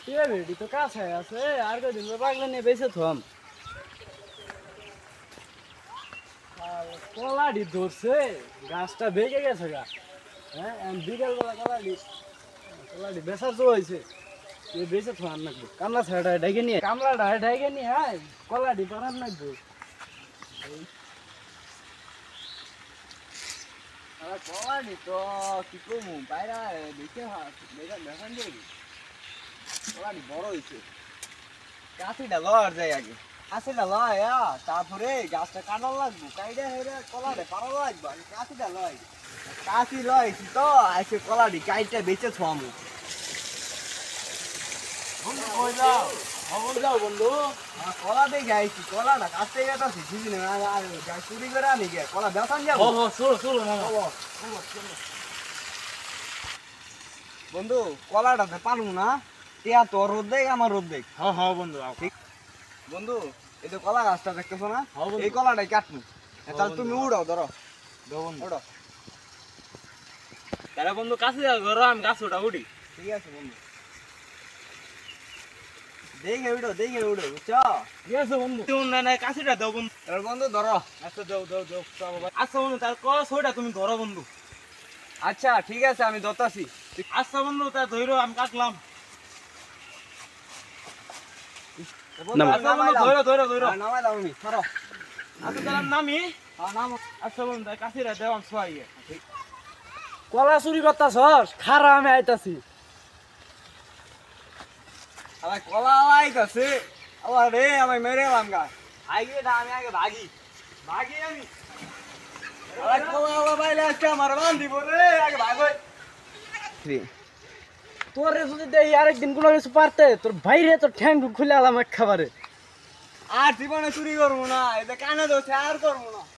কে বেটি তো কাছে আছে আর কদিন পাগলা নিয়ে বেঁচে থাম আর কলাডি ধরছে গাছটা ভেঙে গেছে গা। হ্যাঁ বিকেল বেলা কলাডি বেচার তো হয়েছে এ বেঁচে থাম নাকবো কামলা ছাড়া ডাইকে নিয়ে কামলাটা ডাইকে নিয়ে আয় কলাডি পারান নাকবো। কলাডি তো কি করবো বাইরে দেখে দেখান যাবি কলাডি বড় হয়েছে কাশিটা লওয়ার যায় আগে কাশিটা লয় তারপরে গাছটা কাটার লাগবো কাইডা হেরে কলাডে পারা লাগবো আগে কাশিটা লয় কাশি লয়ছি তো আইসে কলাডি কাইটা বেঁচে থামু বন্ধু কই যাও খবর যাও বন্ধু। কলা দেখে আইছি কলা না কাছ থেকে গেছি বুঝলি না গাছ চুরি করে আনি গে কলা বেসান যাবো চলো চলো মামা বন্ধু কলাটাতে পারবো না টিয়া তোর রোদ দেখ আমার রোদ দেখ হ্যাঁ হ্যাঁ বন্ধু ঠিক বন্ধু এই তো কলা গাছটা দেখতেছো না হ্যাঁ বন্ধু। এই কলাটাই কাটবো তাহলে তুমি উড়াও ধরো বন্ধু উড়াও তাহলে বন্ধু কাছে যাও ঘর আমি গাছ ওটা উঠি। ঠিক আছে বন্ধু দেখে উড়ো বুঝছো ঠিক আছে বন্ধু তুমি না না কাছেটা দাও বন্ধু। এবার বন্ধু ধরো আচ্ছা দাও দাও দাও আচ্ছা বন্ধু তার কস ওইটা তুমি ধরো বন্ধু। আচ্ছা ঠিক আছে আমি ধরতাছি আচ্ছা বন্ধু তা ধরো আমি কাটলাম। বন্ধু, আর আচ্ছা নামাই বন্ধু দাও। ধরো ধরো ধরো আর নামাই দাও আমি ধরো আচ্ছা তাহলে আমি নামি। আর নামো আচ্ছা বন্ধু তাই কাছেটা দেও আমি ছোয়াইয়ে কলা চুরি করতাছস খারা আমি আইতাছি। আমার কলা আইতাছে আবার রে আমি মেরে এলাম গা আগে না আমি আগে ভাগি আমি আরে কলা বাইলে আজকে আমার বান দিব রে আগে ভাগই তোরে যদি দেই আরেকদিন কোনো কিছু পারতে তোর বাইরে তোর ঠ্যাং খুলে আলাম এক খাবারে। আর জীবনে চুরি করবো না এটা কানে দোষে আর করবো না